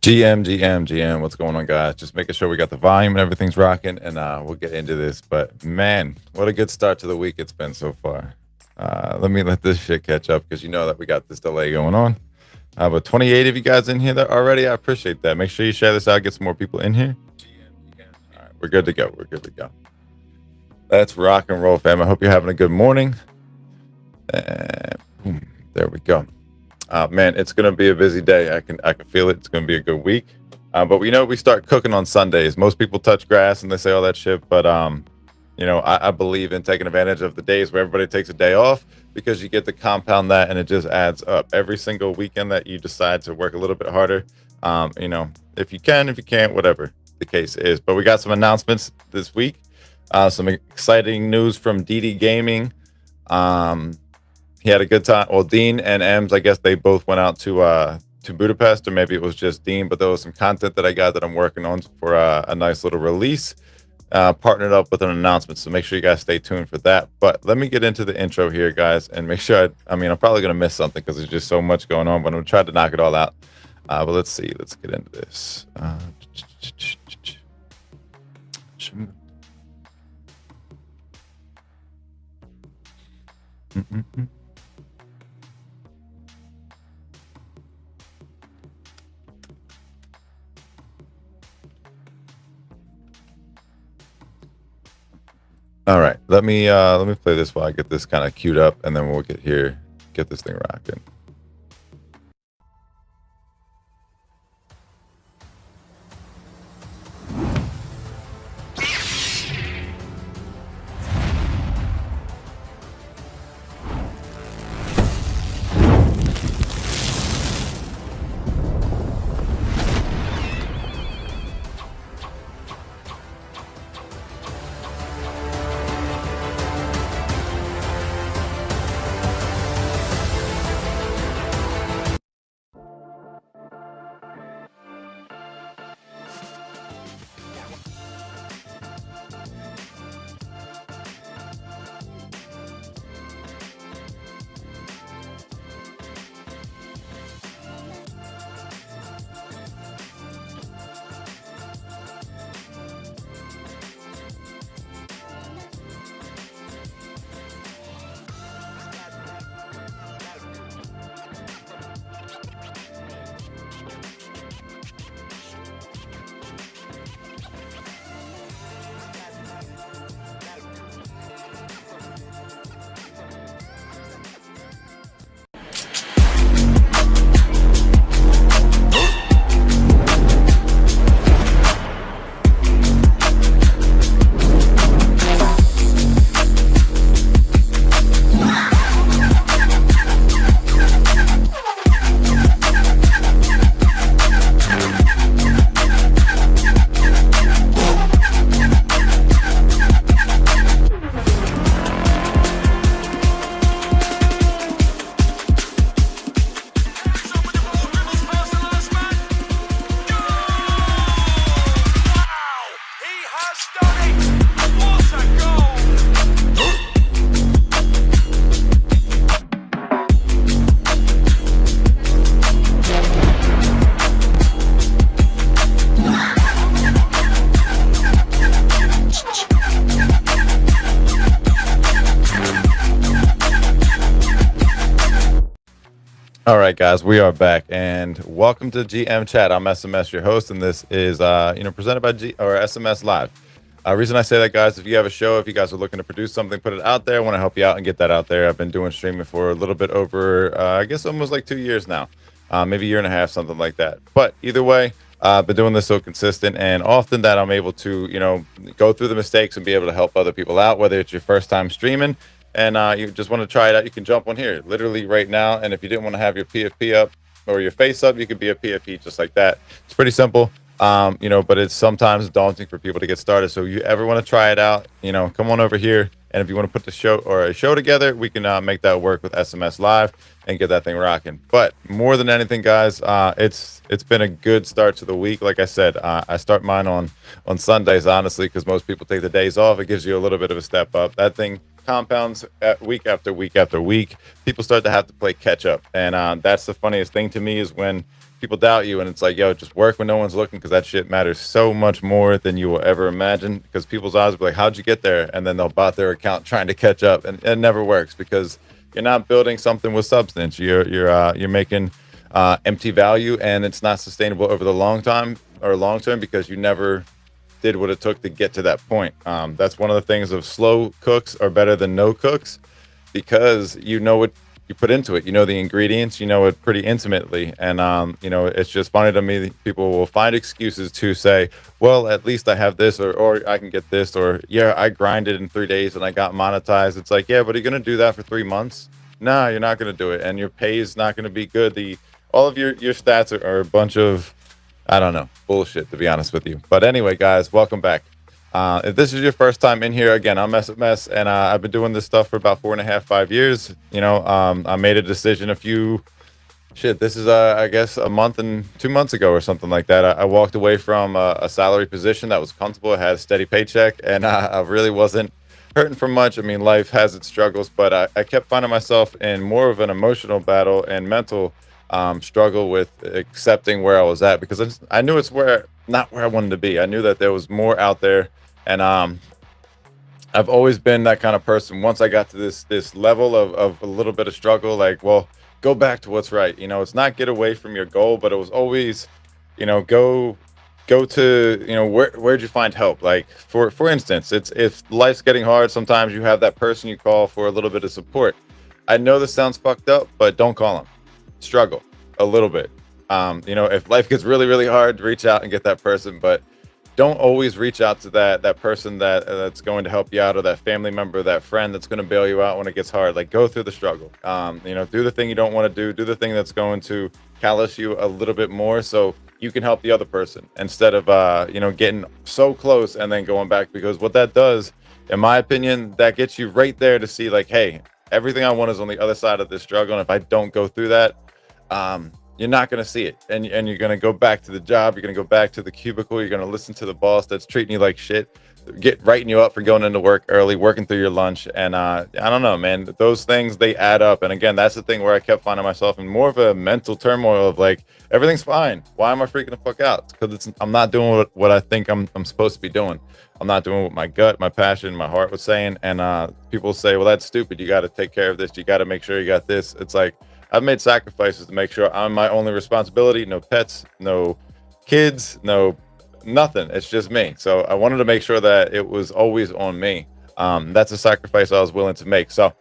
GM, what's going on, guys? Just making sure we got the volume and everything's rocking, and we'll get into this. But man, what a good start to the week it's been so far. Let me let this shit catch up because you know that we got this delay going on. But 28 of you guys in here that already, I appreciate that. Make sure you share this out, get some more people in here. All right, we're good to go. We're good to go. Let's rock and roll, fam. I hope you're having a good morning. And boom, there we go. Man, it's gonna be a busy day. I can feel it. It's gonna be a good week. But we start cooking on Sundays. Most people touch grass and they say all that shit. But I believe in taking advantage of the days where everybody takes a day off because you get to compound that and it just adds up. Every single weekend that you decide to work a little bit harder, if you can, if you can't, whatever the case is. But we got some announcements this week. Some exciting news from DD Gaming. He had a good time. Well, Dean and Ems, I guess they both went out to Budapest, or maybe it was just Dean, but there was some content that I got that I'm working on for a nice little release, partnered up with an announcement. So make sure you guys stay tuned for that. But let me get into the intro here, guys, and make sure I'm probably going to miss something because there's just so much going on, but I'm going to try to knock it all out. But let's see. Let's get into this. All right, let me play this while I get this kind of queued up, and then we'll get this thing rocking. All right, guys, we are back, and welcome to GM Chat. I'm SMS, your host, and this is presented by SMS Live. Reason I say that, guys, if you have a show, if you guys are looking to produce something, put it out there. I want to help you out and get that out there. I've been doing streaming for a little bit over, I guess, almost like 2 years now, maybe a year and a half, something like that. But either way, I've been doing this so consistent, and often that I'm able to, go through the mistakes and be able to help other people out, whether it's your first time streaming and you just want to try it out, you can jump on here literally right now. And if you didn't want to have your PFP up or your face up, you could be a PFP just like that. It's pretty simple, but it's sometimes daunting for people to get started. So if you ever want to try it out, come on over here. And if you want to put the show together, we can make that work with SMS Live and get that thing rocking. But more than anything, guys, it's been a good start to the week. Like I said, I start mine on Sundays, honestly, because most people take the days off. It gives you a little bit of a step up. That thing compounds week after week after week. People start to have to play catch up, and that's the funniest thing to me is when people doubt you, and it's like, yo, just work when no one's looking, because that shit matters so much more than you will ever imagine. Because people's eyes will be like, how'd you get there? And then they'll bot their account trying to catch up, and it never works because you're not building something with substance. You're making empty value, and it's not sustainable over the long term because you never did what it took to get to that point. That's one of the things of slow cooks are better than no cooks, because you know what you put into it. You know the ingredients, you know it pretty intimately. And it's just funny to me that people will find excuses to say, well, at least I have this, or I can get this, or yeah, I grinded in 3 days and I got monetized. It's like, yeah, but are you gonna do that for 3 months? No, you're not gonna do it, and your pay is not gonna be good. All of your stats are a bunch of, I don't know, bullshit, to be honest with you. But anyway, guys, welcome back. If this is your first time in here, again, I'm SMS, and I've been doing this stuff for about 4.5, 5 years. I made a decision this is, I guess, a month and 2 months ago or something like that. I walked away from a salary position that was comfortable. I had a steady paycheck, and I really wasn't hurting for much. I mean, life has its struggles, but I kept finding myself in more of an emotional battle and mental struggle with accepting where I was at, because I knew it's not where I wanted to be. I knew that there was more out there, and I've always been that kind of person. Once I got to this level of a little bit of struggle, like, well, go back to what's right. It's not get away from your goal, but it was always, go to, where'd you find help? Like for instance, it's if life's getting hard, sometimes you have that person you call for a little bit of support. I know this sounds fucked up, but don't call them. Struggle a little bit. If life gets really, really hard, reach out and get that person, but don't always reach out to that person that's going to help you out, or that family member, that friend that's going to bail you out when it gets hard. Like, go through the struggle. Do the thing you don't want to do the thing that's going to callous you a little bit more, so you can help the other person, instead of getting so close and then going back. Because what that does, in my opinion, that gets you right there to see, like, hey, everything I want is on the other side of this struggle, and if I don't go through that, you're not going to see it, and you're going to go back to the job, you're going to go back to the cubicle, you're going to listen to the boss that's treating you like shit, writing you up for going into work early, working through your lunch. And I don't know, man, those things, they add up. And again, that's the thing where I kept finding myself in more of a mental turmoil of like, everything's fine, why am I freaking the fuck out? Because I'm not doing what I think I'm supposed to be doing. I'm not doing what my gut, my passion, my heart was saying. And people say, well, that's stupid, you got to take care of this, you got to make sure you got this. It's like, I've made sacrifices to make sure I'm my only responsibility. No pets, no kids, no nothing. It's just me. So I wanted to make sure that it was always on me. That's a sacrifice I was willing to make. So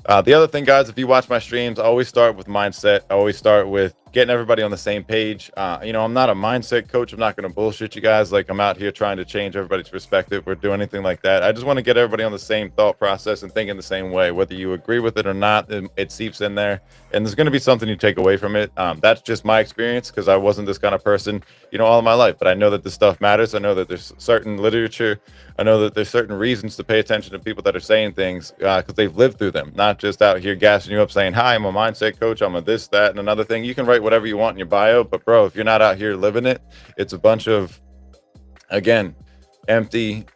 the other thing, guys, if you watch my streams, I always start with mindset. I always start with getting everybody on the same page. I'm not a mindset coach. I'm not going to bullshit you guys like I'm out here trying to change everybody's perspective or do anything like that. I just want to get everybody on the same thought process and thinking the same way. Whether you agree with it or not, it seeps in there, and there's going to be something you take away from it. That's just my experience, because I wasn't this kind of person, all of my life. But I know that this stuff matters. I know that there's certain literature. I know that there's certain reasons to pay attention to people that are saying things because they've lived through them, not just out here gassing you up saying, hi, I'm a mindset coach, I'm a this, that, and another thing. You can write whatever you want in your bio, but bro, if you're not out here living it, it's a bunch of, again, empty,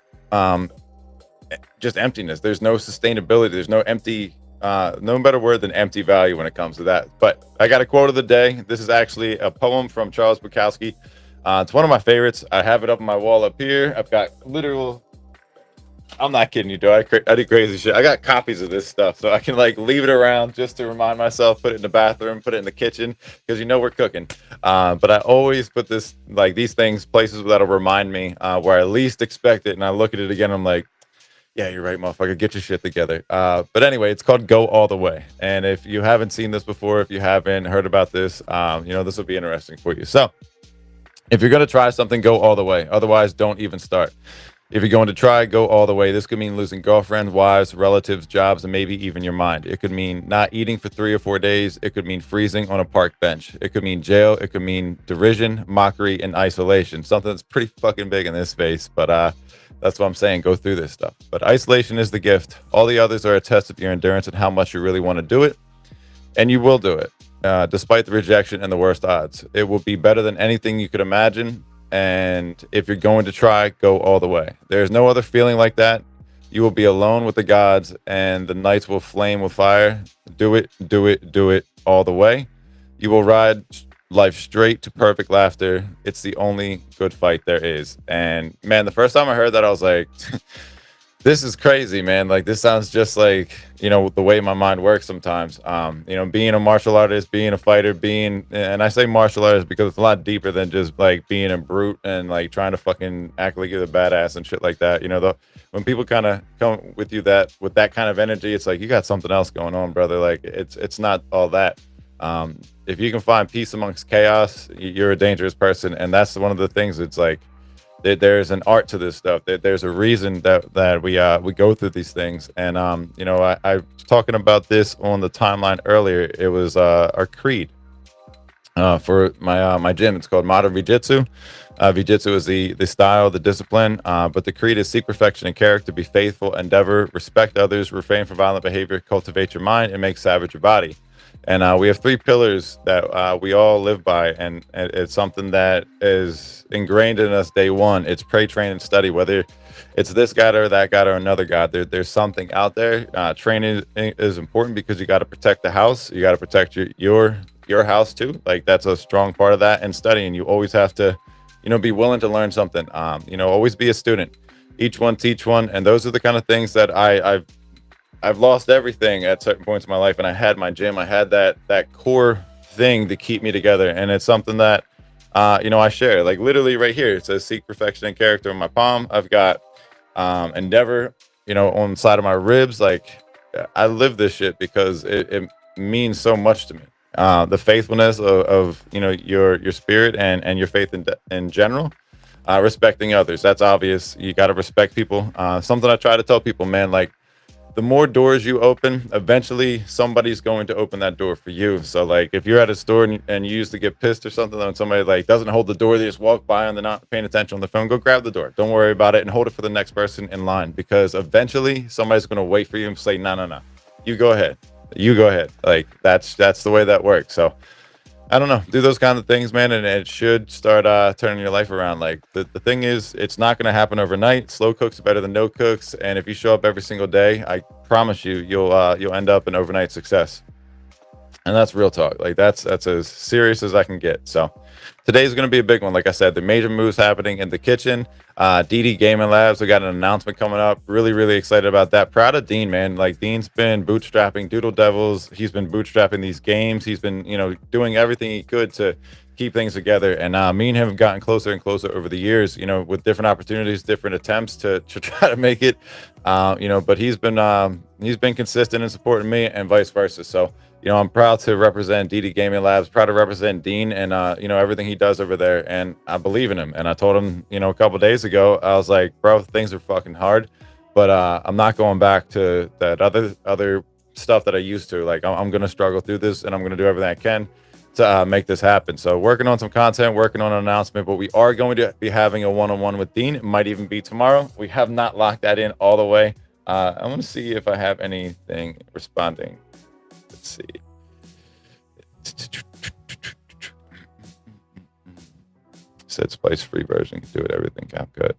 just emptiness. There's no sustainability. There's no empty, no better word than empty value when it comes to that. But I got a quote of the day. This is actually a poem from Charles Bukowski. It's one of my favorites. I have it up on my wall up here. I've got literal, I'm not kidding you, dude. I do crazy shit. I got copies of this stuff, so I can like leave it around just to remind myself, put it in the bathroom, put it in the kitchen, because we're cooking. But I always put these things, places that'll remind me where I least expect it, and I look at it again, I'm like, yeah, you're right, motherfucker, get your shit together. But anyway, it's called Go All the Way. And if you haven't seen this before, if you haven't heard about this, this will be interesting for you. So if you're going to try something, go all the way. Otherwise, don't even start. If you're going to try, go all the way. This could mean losing girlfriends, wives, relatives, jobs, and maybe even your mind. It could mean not eating for 3 or 4 days. It could mean freezing on a park bench. It could mean jail. It could mean derision, mockery, and isolation. Something that's pretty fucking big in this space. But that's what I'm saying. Go through this stuff. But isolation is the gift. All the others are a test of your endurance and how much you really want to do it. And you will do it, despite the rejection and the worst odds. It will be better than anything you could imagine. And if you're going to try, go all the way. There's no other feeling like that. You will be alone with the gods, and the nights will flame with fire. Do it, do it, do it all the way. You will ride life straight to perfect laughter. It's the only good fight there is. And man, the first time I heard that, I was like, this is crazy, man. Like this sounds just like, the way my mind works sometimes. Being a martial artist, being a fighter, and I say martial artist because it's a lot deeper than just like being a brute and like trying to fucking act like you're the badass and shit like that. When people kind of come with you with that kind of energy, it's like you got something else going on, brother. Like it's not all that. If you can find peace amongst chaos, you're a dangerous person, and that's one of the things. It's like there's an art to this stuff. There's a reason that we go through these things. And I was talking about this on the timeline earlier. It was our creed for my gym. It's called Modern Jiu-Jitsu. Jiu-Jitsu is the style, the discipline, but the creed is seek perfection in character, be faithful, endeavor, respect others, refrain from violent behavior, cultivate your mind, and make savage your body. And we have 3 pillars that we all live by, and it's something that is ingrained in us day one. It's pray, train, and study. Whether it's this God or that God or another God, there's something out there. Training is important because you got to protect the house. You got to protect your house too. Like that's a strong part of that. And studying, you always have to, be willing to learn something. Always be a student. Each one teach one, and those are the kind of things that I've lost everything at certain points in my life, and I had my gym. I had that core thing to keep me together, and it's something that I share. Like literally right here, it says "Seek perfection and character" in my palm. I've got endeavor, on the side of my ribs. Like I live this shit because it means so much to me. The faithfulness of your spirit and your faith in general. Respecting others, that's obvious. You got to respect people. Something I try to tell people, man, like the more doors you open, eventually somebody's going to open that door for you. So like if you're at a store and you used to get pissed or something, and somebody like doesn't hold the door, they just walk by and they're not paying attention on the phone, go grab the door. Don't worry about it and hold it for the next person in line, because eventually somebody's going to wait for you and say, no, you go ahead. You go ahead. Like that's the way that works. So I don't know, do those kind of things, man, and it should start turning your life around. Like the thing is, it's not going to happen overnight. Slow cooks are better than no cooks, and if you show up every single day, I promise you'll end up an overnight success. And that's real talk. Like that's as serious as I can get. So today's going to be a big one. Like I said, the major moves happening in the kitchen. DD Gaming Labs, we got an announcement coming up. Really, really excited about that. Proud of Dean, man. Like Dean's been bootstrapping Doodle Devils. He's been bootstrapping these games. He's been, doing everything he could to keep things together. And me and him have gotten closer and closer over the years, with different opportunities, different attempts to try to make it. But he's been consistent in supporting me and vice versa. So I'm proud to represent DD Gaming Labs, proud to represent Dean and, everything he does over there. And I believe in him. And I told him, a couple days ago, I was like, bro, things are fucking hard, but I'm not going back to that other stuff that I used to. Like, I'm going to struggle through this, and I'm going to do everything I can to make this happen. So working on some content, working on an announcement, but we are going to be having a one-on-one with Dean. It might even be tomorrow. We have not locked that in all the way. I want to see if I have anything responding. Let's see. Said Splice free version can do it, everything CapCut.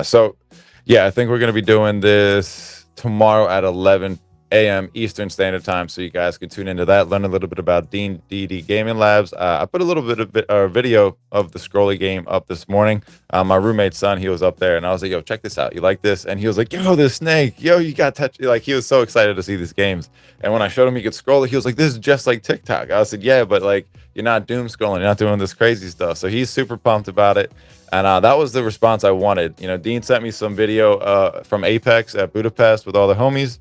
So yeah, I think we're gonna be doing this tomorrow at 11 a.m. Eastern Standard Time, so you guys can tune into that, learn a little bit about DD Gaming Labs. I put a little bit of video of the Scrolly game up this morning. My roommate's son, he was up there, and I was like, yo, check this out. You like this? And he was like, yo, this snake. Yo, you got touch. Like, he was so excited to see these games. And when I showed him he could scroll it, he was like, this is just like TikTok. I said, yeah, but like, you're not doom scrolling. You're not doing this crazy stuff. So he's super pumped about it. And that was the response I wanted. Dean sent me some video from Apex at Budapest with all the homies,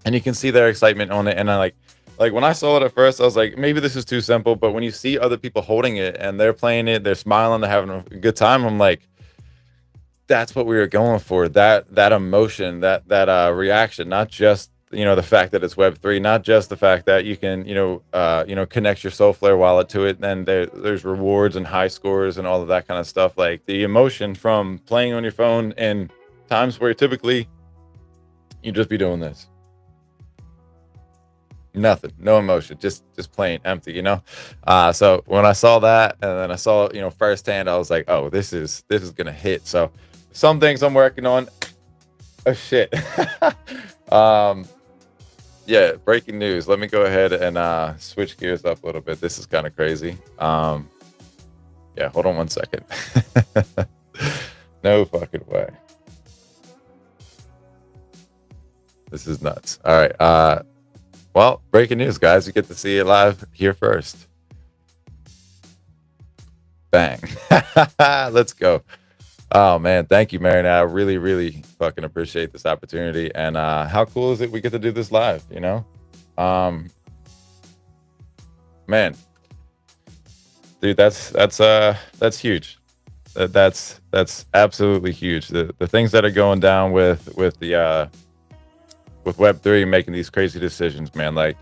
and you can see their excitement on it. And I like when I saw it at first, I was like, maybe this is too simple. But when you see other people holding it and they're playing it, they're smiling, they're having a good time, I'm like, that's what we were going for. That emotion, that reaction, not just the fact that it's Web3, not just the fact that you can connect your Soulflare wallet to it, and there's rewards and high scores and all of that kind of stuff. Like the emotion from playing on your phone in times where typically you just be doing this. Nothing, no emotion, just plain empty, so when I saw that, and then I saw firsthand, I was like, oh, this is gonna hit. So some things I'm working on. Oh shit. Yeah, breaking news. Let me go ahead and switch gears up a little bit. This is kind of crazy. Yeah, hold on one second. No fucking way. This is nuts. All right. Well, breaking news, guys. You get to see it live here first. Bang. Let's go. Oh man, thank you, Marion. I really, really fucking appreciate this opportunity. And how cool is it we get to do this live, you know? Man, dude, that's huge. That's absolutely huge. The things that are going down with the with Web3 making these crazy decisions, man. Like,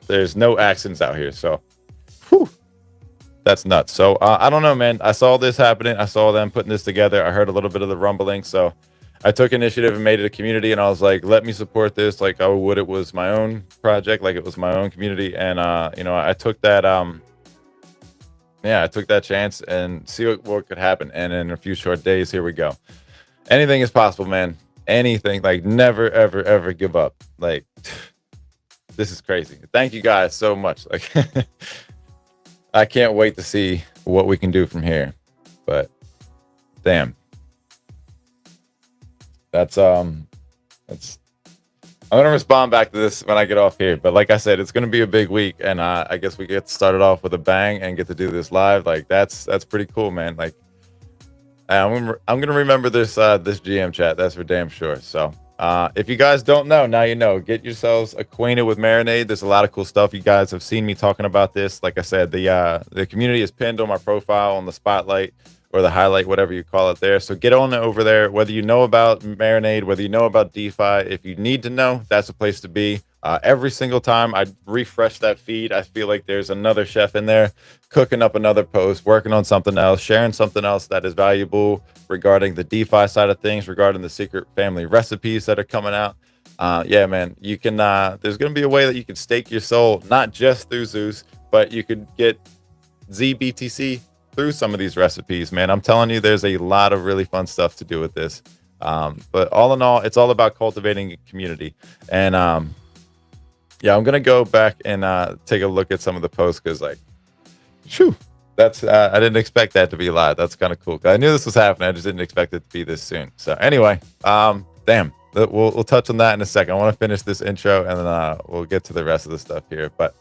there's no accidents out here. So, whew, that's nuts. So, I don't know, man. I saw this happening. I saw them putting this together. I heard a little bit of the rumbling. So, I took initiative and made it a community. And I was like, let me support this like I would it was my own project, like it was my own community. And, you know, I took that, yeah, I took that chance and see what could happen. And in a few short days, here we go. Anything is possible, man. Anything. Like, never, ever, ever give up. Like, this is crazy. Thank you guys so much. Like, I can't wait to see what we can do from here. But damn, that's I'm gonna respond back to this when I get off here. But like I said, it's gonna be a big week, and I guess we get started off with a bang and get to do this live. Like, that's pretty cool, man. Like, I'm gonna remember this this GM chat. That's for damn sure. So if you guys don't know, now you know. Get yourselves acquainted with Marinade. There's a lot of cool stuff. You guys have seen me talking about this. Like I said, the community is pinned on my profile on the spotlight or the highlight, whatever you call it there. So get on over there, whether you know about Marinade, whether you know about DeFi. If you need to know, that's a place to be. Every single time I refresh that feed, I feel like there's another chef in there cooking up another post, working on something else, sharing something else that is valuable regarding the DeFi side of things, regarding the secret family recipes that are coming out. Yeah, man, you can, there's going to be a way that you can stake your soul, not just through Zeus, but you could get ZBTC through some of these recipes, man. I'm telling you, there's a lot of really fun stuff to do with this. But all in all, it's all about cultivating a community. And yeah, I'm gonna go back and take a look at some of the posts because, like, phew, that's I didn't expect that to be live. That's kind of cool. I knew this was happening. I just didn't expect it to be this soon. So anyway, damn, we'll touch on that in a second. I want to finish this intro and then we'll get to the rest of the stuff here. But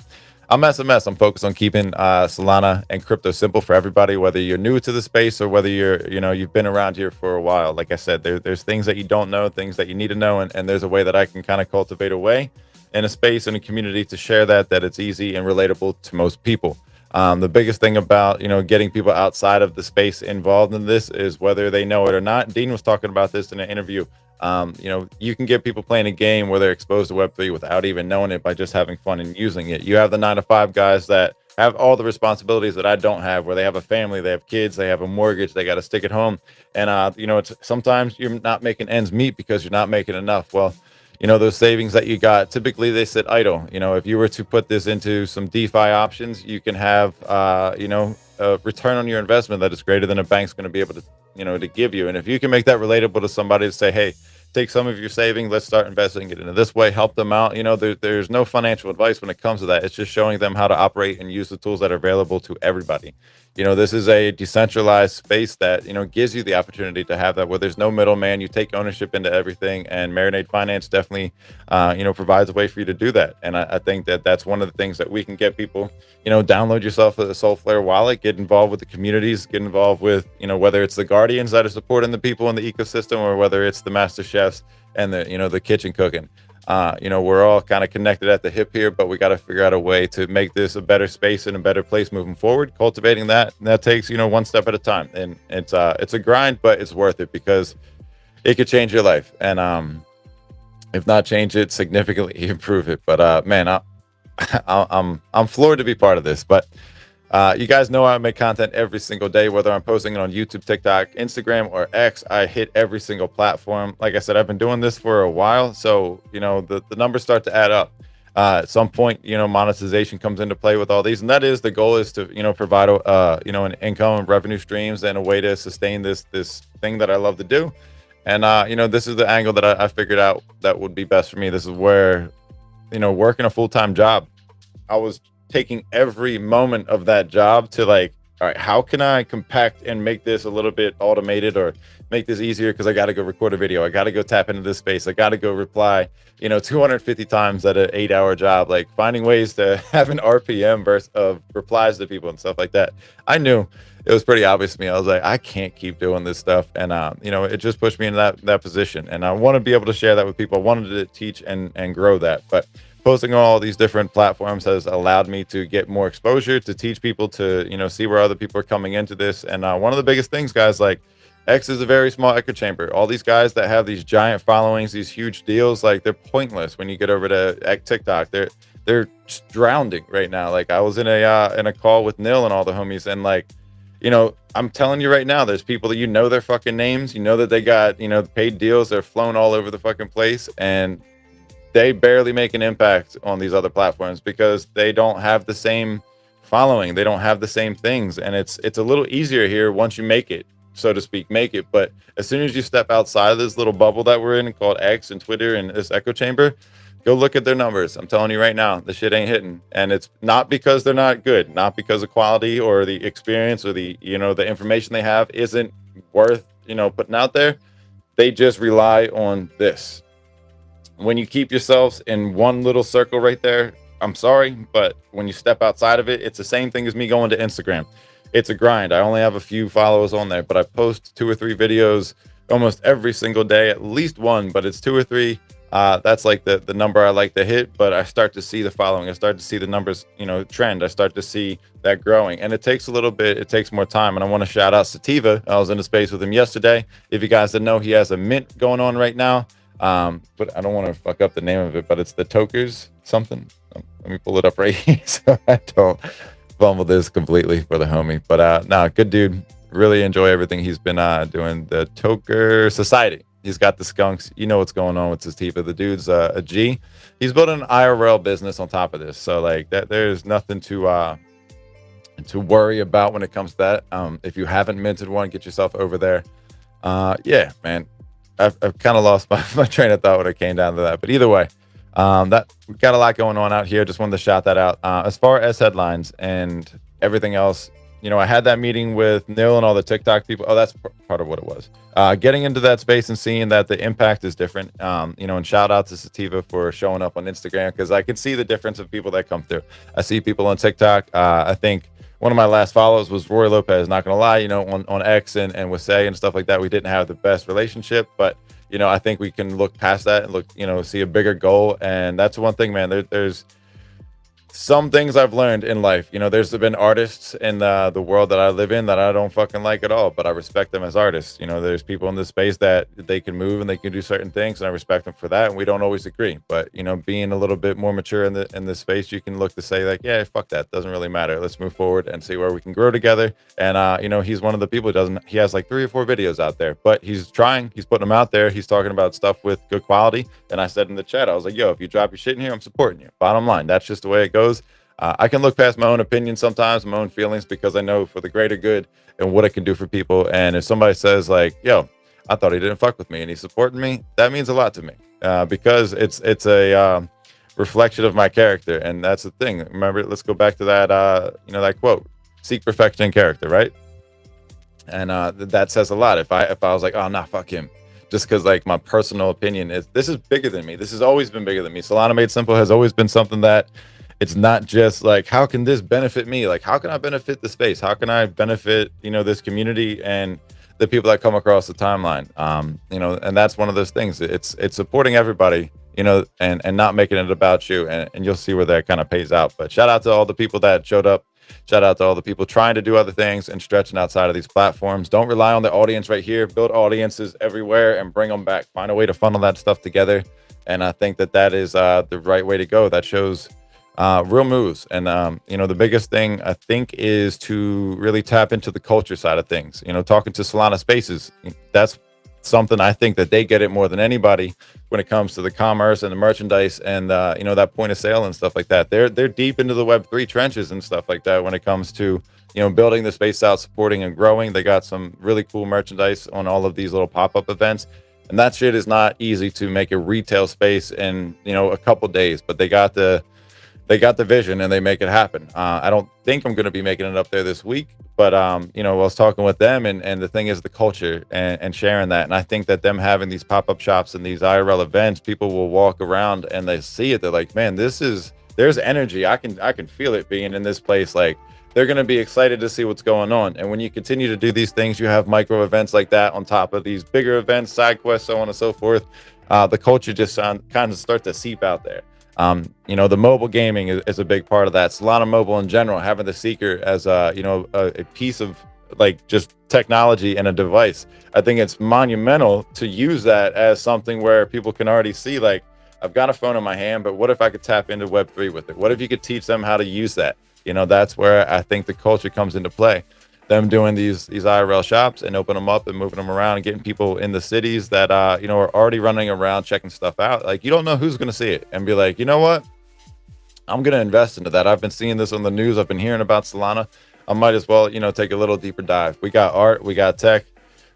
I'm SMS. I'm focused on keeping Solana and crypto simple for everybody, whether you're new to the space or whether you've been around here for a while. Like I said, there's things that you don't know, things that you need to know, and there's a way that I can kind of cultivate a way in a space and a community to share that it's easy and relatable to most people. The biggest thing about getting people outside of the space involved in this is whether they know it or not. Dean was talking about this in an interview. You can get people playing a game where they're exposed to Web3 without even knowing it by just having fun and using it. You have the 9-to-5 guys that have all the responsibilities that I don't have, where they have a family, they have kids, they have a mortgage, they got to stick at home. And, it's sometimes you're not making ends meet because you're not making enough. Well, those savings that you got, typically they sit idle. If you were to put this into some DeFi options, you can have, a return on your investment that is greater than a bank's going to be able to, to give you. And if you can make that relatable to somebody to say, hey, take some of your savings, let's start investing it into this way, help them out. There's no financial advice when it comes to that. It's just showing them how to operate and use the tools that are available to everybody. This is a decentralized space that, gives you the opportunity to have that where there's no middleman. You take ownership into everything, and Marinade Finance definitely, provides a way for you to do that. And I think that that's one of the things that we can get people, download yourself a Solflare wallet, get involved with the communities, get involved with, whether it's the guardians that are supporting the people in the ecosystem or whether it's the master chefs and the kitchen cooking. We're all kind of connected at the hip here, but we got to figure out a way to make this a better space and a better place moving forward. Cultivating that takes, one step at a time, and it's a grind, but it's worth it because it could change your life, and if not change it, significantly improve it. But man, I'm floored to be part of this. But you guys know I make content every single day, whether I'm posting it on YouTube, TikTok, Instagram, or X. I hit every single platform. Like I said, I've been doing this for a while, so the numbers start to add up. At some point, monetization comes into play with all these, and that is the goal, is to provide an income and revenue streams and a way to sustain this thing that I love to do. And this is the angle that I figured out that would be best for me. This is where, working a full-time job, I was taking every moment of that job to like, all right, how can I compact and make this a little bit automated or make this easier? Because I got to go record a video. I got to go tap into this space. I got to go reply, 250 times at an 8-hour job, like finding ways to have an RPM versus of replies to people and stuff like that. I knew it was pretty obvious to me. I was like, I can't keep doing this stuff. And, it just pushed me into that position. And I want to be able to share that with people. I wanted to teach and grow that. But posting on all these different platforms has allowed me to get more exposure, to teach people, to see where other people are coming into this. And one of the biggest things, guys, like X is a very small echo chamber. All these guys that have these giant followings, these huge deals, like they're pointless when you get over to TikTok. They're just drowning right now. Like I was in a call with Nil and all the homies, and like, I'm telling you right now, there's people that their fucking names, that they got paid deals, they're flown all over the fucking place, and they barely make an impact on these other platforms because they don't have the same following. They don't have the same things. And it's a little easier here once you make it, so to speak, But as soon as you step outside of this little bubble that we're in called X and Twitter and this echo chamber, go look at their numbers. I'm telling you right now, the shit ain't hitting. And it's not because they're not good, not because of quality or the experience or the information they have isn't worth, putting out there. They just rely on this. When you keep yourselves in one little circle right there, I'm sorry, but when you step outside of it, it's the same thing as me going to Instagram. It's a grind. I only have a few followers on there, but I post 2 or 3 videos almost every single day, at least one, but it's 2 or 3. That's like the number I like to hit, but I start to see the following. I start to see the numbers, trend. I start to see that growing, and it takes a little bit. It takes more time. And I want to shout out Sativa. I was in a space with him yesterday. If you guys didn't know, he has a mint going on right now. But I don't want to fuck up the name of it, but it's the Tokers something. Let me pull it up right here so I don't fumble this completely for the homie. But good dude. Really enjoy everything he's been doing. The Toker Society. He's got the skunks. You know what's going on with Sativa. The dude's a G. He's building an IRL business on top of this. So like that, there's nothing to worry about when it comes to that. If you haven't minted one, get yourself over there. Yeah, man. I've kind of lost my train of thought when it came down to that. But either way, that we've got a lot going on out here. Just wanted to shout that out. As far as headlines and everything else, I had that meeting with Nil and all the TikTok people. Oh, that's part of what it was. Getting into that space and seeing that the impact is different. And shout out to Sativa for showing up on Instagram, because I can see the difference of people that come through. I see people on TikTok. I think one of my last follows was Roy Lopez. Not gonna lie, on X and with Say and stuff like that, we didn't have the best relationship, but I think we can look past that and look, see a bigger goal. And that's one thing, man. There's some things I've learned in life. There's been artists in the world that I live in that I don't fucking like at all, but I respect them as artists. There's people in this space that they can move and they can do certain things, and I respect them for that. And we don't always agree, but being a little bit more mature in this space, you can look to say like, yeah, fuck that, doesn't really matter. Let's move forward and see where we can grow together. And he's one of the people he has like 3 or 4 videos out there, but he's trying, he's putting them out there. He's talking about stuff with good quality. And I said in the chat, I was like, yo, if you drop your shit in here, I'm supporting you. Bottom line, that's just the way it goes. I can look past my own opinions sometimes, my own feelings, because I know for the greater good and what it can do for people. And if somebody says like, yo, I thought he didn't fuck with me and he's supporting me, that means a lot to me, because it's a reflection of my character. And that's the thing. Remember, let's go back to that, that quote, seek perfection in character, right? And that says a lot. If I was like, oh, nah, fuck him, just because like my personal opinion is, this is bigger than me. This has always been bigger than me. Solana Made Simple has always been something that it's not just like, how can this benefit me? Like, how can I benefit the space? How can I benefit, this community and the people that come across the timeline? And that's one of those things. It's supporting everybody, and not making it about you. And you'll see where that kind of pays out. But shout out to all the people that showed up. Shout out to all the people trying to do other things and stretching outside of these platforms. Don't rely on the audience right here. Build audiences everywhere and bring them back. Find a way to funnel that stuff together. And I think that is the right way to go. That shows real moves. And the biggest thing I think is to really tap into the culture side of things. Talking to Solana Spaces, that's something I think that they get it more than anybody when it comes to the commerce and the merchandise and that point of sale and stuff like that. They're deep into the Web3 trenches and stuff like that when it comes to building the space out, supporting and growing. They got some really cool merchandise on all of these little pop-up events. And that shit is not easy to make a retail space in, a couple days, but they got the vision and they make it happen. I don't think I'm going to be making it up there this week, but I was talking with them, and the thing is the culture and sharing that. And I think that them having these pop-up shops and these IRL events, people will walk around and they see it. They're like, man, there's energy. I can feel it being in this place. Like, they're going to be excited to see what's going on. And when you continue to do these things, you have micro events like that on top of these bigger events, side quests, so on and so forth. The culture just kind of starts to seep out there. The mobile gaming is a big part of that. Solana Mobile in general, having the Seeker as a piece of like just technology and a device. I think it's monumental to use that as something where people can already see, like, I've got a phone in my hand, but what if I could tap into Web3 with it? What if you could teach them how to use that? That's where I think the culture comes into play. Them doing these IRL shops and open them up and moving them around and getting people in the cities that are already running around checking stuff out. Like, you don't know who's going to see it and be like, you know what? I'm going to invest into that. I've been seeing this on the news. I've been hearing about Solana. I might as well, take a little deeper dive. We got art, we got tech,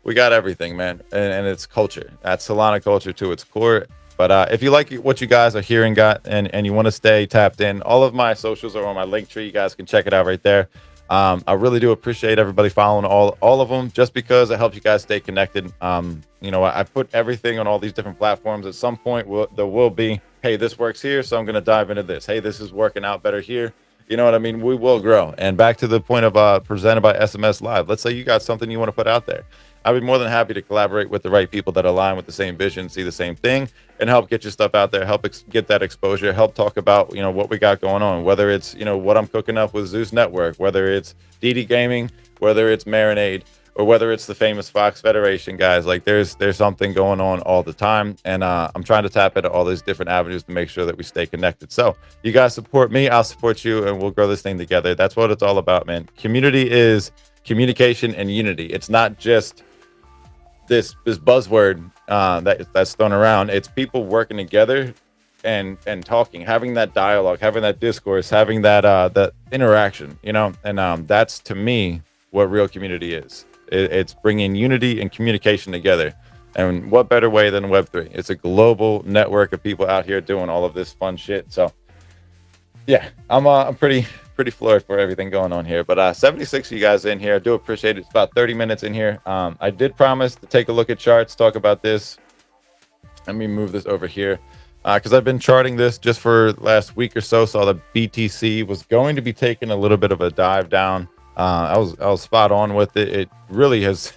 we got everything, man. And it's culture. That's Solana culture to its core. But if you like what you guys are hearing, and you want to stay tapped in, all of my socials are on my link tree. You guys can check it out right there. I really do appreciate everybody following all of them, just because it helps you guys stay connected. I put everything on all these different platforms. At some point, there will be, hey, this works here, so I'm going to dive into this. Hey, this is working out better here. You know what I mean? We will grow. And back to the point of presented by SMS Live. Let's say you got something you want to put out there. I'd be more than happy to collaborate with the right people that align with the same vision, see the same thing, and help get your stuff out there, help get that exposure, help talk about, what we got going on, whether it's, what I'm cooking up with Zeus Network, whether it's DD Gaming, whether it's Marinade, or whether it's the famous Fox Federation, guys. Like, there's something going on all the time, and I'm trying to tap into all these different avenues to make sure that we stay connected. So you guys support me, I'll support you, and we'll grow this thing together. That's what it's all about, man. Community is communication and unity. It's not just this buzzword that's thrown around. It's people working together and talking, having that dialogue, having that discourse, having that interaction, and that's, to me, what real community is. It's bringing unity and communication together. And what better way than Web3? It's a global network of people out here doing all of this fun shit. So yeah, I'm pretty floored for everything going on here. But 76 of you guys in here, I do appreciate it. It's about 30 minutes in here. I did promise to take a look at charts, talk about this. Let me move this over here, because I've been charting this just for the last week or so. Saw the BTC was going to be taking a little bit of a dive down. I was spot on with it. It really has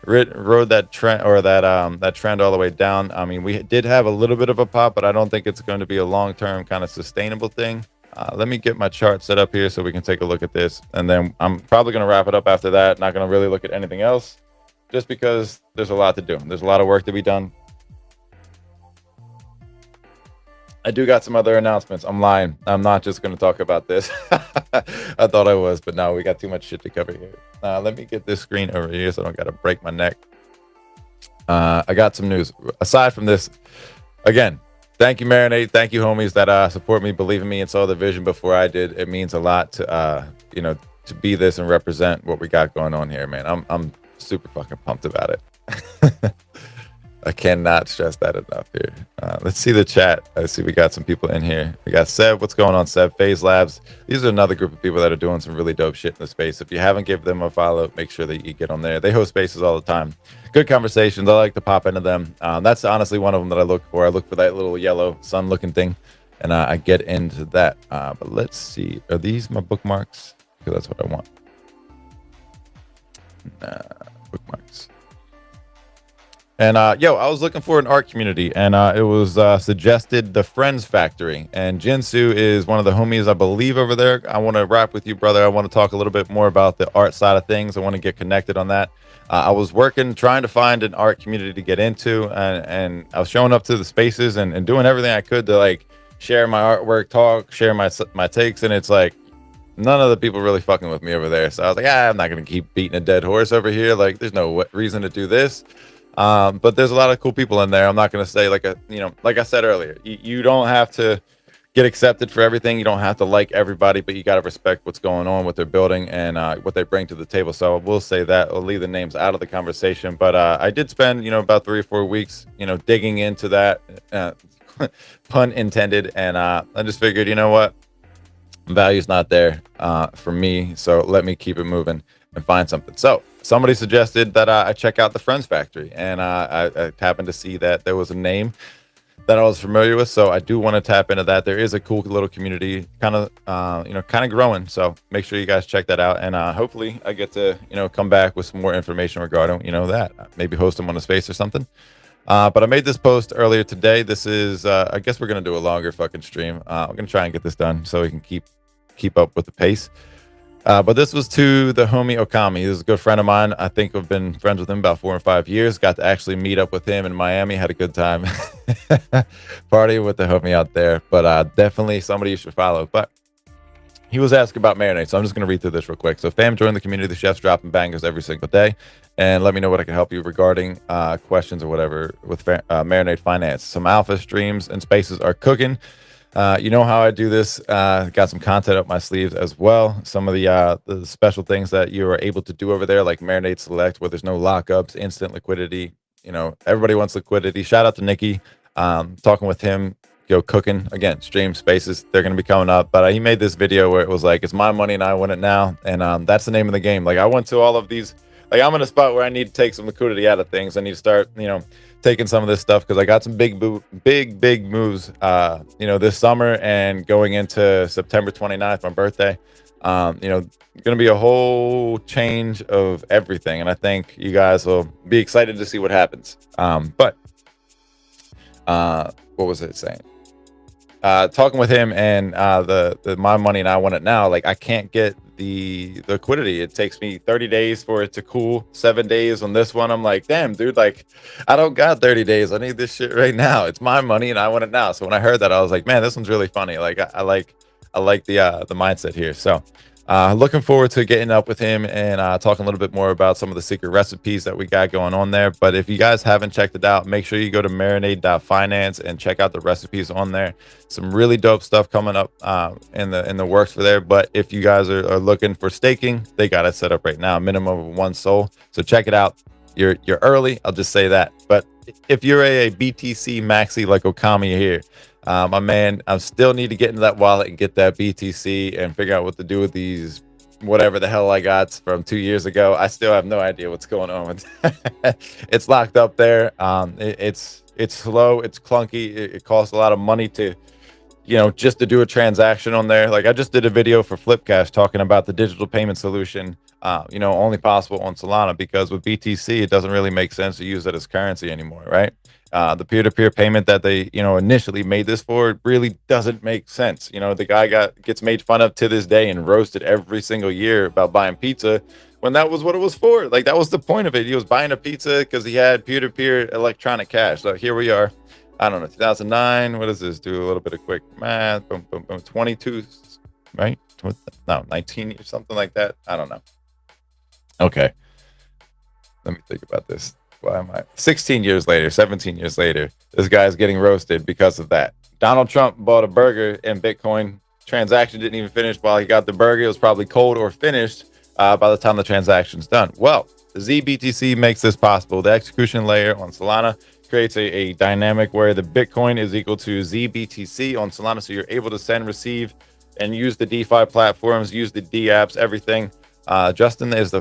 rode that trend, or that trend all the way down. I mean, we did have a little bit of a pop, but I don't think it's going to be a long-term kind of sustainable thing. Let me get my chart set up here so we can take a look at this, and then I'm probably going to wrap it up after that. Not going to really look at anything else, just because there's a lot to do. There's a lot of work to be done. I do got some other announcements. I'm lying. I'm not just going to talk about this. I thought I was, but no, we got too much shit to cover here. Let me get this screen over here so I don't got to break my neck. I got some news. Aside from this, again, thank you, Marinade. Thank you, homies that support me, believe in me, and saw the vision before I did. It means a lot to, to be this and represent what we got going on here, man. I'm super fucking pumped about it. I cannot stress that enough here. Let's see the chat. I see we got some people in here. We got Seb. What's going on, Seb? FaZe Labs. These are another group of people that are doing some really dope shit in the space. If you haven't given them a follow, make sure that you get on there. They host spaces all the time. Good conversations. I like to pop into them. That's honestly one of them that I look for. I look for that little yellow sun-looking thing, and I get into that. But let's see. Are these my bookmarks? Because that's what I want. Bookmarks. And I was looking for an art community, and it was suggested the Friends Factory. And Jinsu is one of the homies, I believe, over there. I want to rap with you, brother. I want to talk a little bit more about the art side of things. I want to get connected on that. I was trying to find an art community to get into, and I was showing up to the spaces and doing everything I could to like share my artwork, share my takes, and it's like none of the people really fucking with me over there. So I was like, I'm not gonna keep beating a dead horse over here. Like, there's no reason to do this. But there's a lot of cool people in there. I'm not going to say like I said earlier, you don't have to get accepted for everything. You don't have to like everybody, but you got to respect what's going on, what they're building, and what they bring to the table. So I will say that I'll leave the names out of the conversation. But I did spend, about 3 or 4 weeks, digging into that, pun intended. And I just figured, you know what? Value's not there for me. So let me keep it moving and find something. So somebody suggested that I check out the Friends Factory, and I happened to see that there was a name that I was familiar with, so I do want to tap into that. There is a cool little community, kind of growing. So make sure you guys check that out, and hopefully I get to come back with some more information regarding that. Maybe host them on a space or something. But I made this post earlier today. This is I guess we're gonna do a longer fucking stream. I'm gonna try and get this done so we can keep up with the pace. But this was to the homie Okami. He was a good friend of mine. I think I've been friends with him about 4 or 5 years. Got to actually meet up with him in Miami. Had a good time partying with the homie out there. But definitely somebody you should follow. But he was asking about marinade, so I'm just going to read through this real quick. So fam, join the community. The chef's dropping bangers every single day. And let me know what I can help you regarding questions or whatever with marinade finance. Some alpha streams and spaces are cooking. You know how I do this. Got some content up my sleeves as well. Some of the special things that you are able to do over there, like Marinade Select, where there's no lockups, instant liquidity. Everybody wants liquidity. Shout out to Nikki. Talking with him, cooking again. Stream spaces, they're gonna be coming up. But he made this video where it was like, it's my money and I want it now, and that's the name of the game. Like I went to all of these. Like I'm in a spot where I need to take some liquidity out of things. I need to start, taking some of this stuff because I got some big moves, this summer and going into September 29th, my birthday. Going to be a whole change of everything, and I think you guys will be excited to see what happens. But what was it saying? Talking with him and the my money and I want it now. Like I can't get the liquidity. It takes me 30 days for it to cool. 7 days on this one. I'm like, damn, dude. Like I don't got 30 days. I need this shit right now. It's my money and I want it now. So when I heard that, I was like, man, this one's really funny. Like I like the mindset here. So looking forward to getting up with him and talking a little bit more about some of the secret recipes that we got going on there. But if you guys haven't checked it out, make sure you go to marinade.finance and check out the recipes on there. Some really dope stuff coming up in the works for there. But if you guys are looking for staking, they got it set up right now, minimum of 1 SOL. So check it out. You're early, I'll just say that. But if you're a BTC maxi like Okami here, my man, I still need to get into that wallet and get that BTC and figure out what to do with these, whatever the hell I got from 2 years ago. I still have no idea what's going on with it's locked up there. It's slow, it's clunky, it costs a lot of money to just to do a transaction on there. Like I just did a video for Flipcash talking about the digital payment solution, only possible on Solana, because with BTC, it doesn't really make sense to use it as currency anymore, right? The peer-to-peer payment that they, initially made this for really doesn't make sense. The guy gets made fun of to this day and roasted every single year about buying pizza when that was what it was for. Like that was the point of it. He was buying a pizza because he had peer-to-peer electronic cash. So here we are. I don't know, 2009. What does this do? A little bit of quick math. Boom, boom, boom. 22, right? No, 19 or something like that. I don't know. Okay. Let me think about this. Why am I 16 years later, 17 years later, this guy's getting roasted because of that. Donald Trump bought a burger and Bitcoin transaction didn't even finish while he got the burger. It was probably cold or finished by the time the transaction's done. Well, the ZBTC makes this possible. The execution layer on Solana creates a dynamic where the Bitcoin is equal to ZBTC on Solana. So you're able to send, receive, and use the DeFi platforms, use the D apps, everything. Justin is the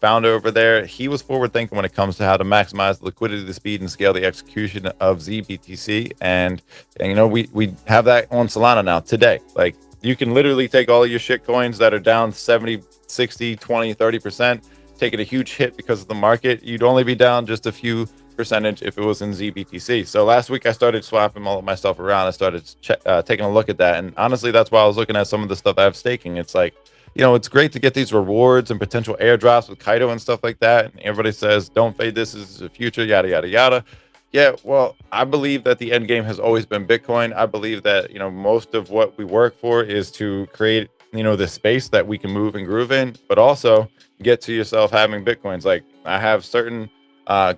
founder over there. He was forward thinking when it comes to how to maximize the liquidity, the speed, and scale the execution of ZBTC. And we have that on Solana now today. Like you can literally take all of your shit coins that are down 70, 60, 20, 30%, taking a huge hit because of the market. You'd only be down just a few percentage if it was in ZBTC. So last week I started swapping all of my stuff around. I started taking a look at that, and honestly, that's why I was looking at some of the stuff I have staking. It's like, it's great to get these rewards and potential airdrops with Kaido and stuff like that. And everybody says, don't fade this, is the future, yada, yada, yada. Yeah, well, I believe that the end game has always been Bitcoin. I believe that, most of what we work for is to create, this space that we can move and groove in, but also get to yourself having Bitcoins. Like I have certain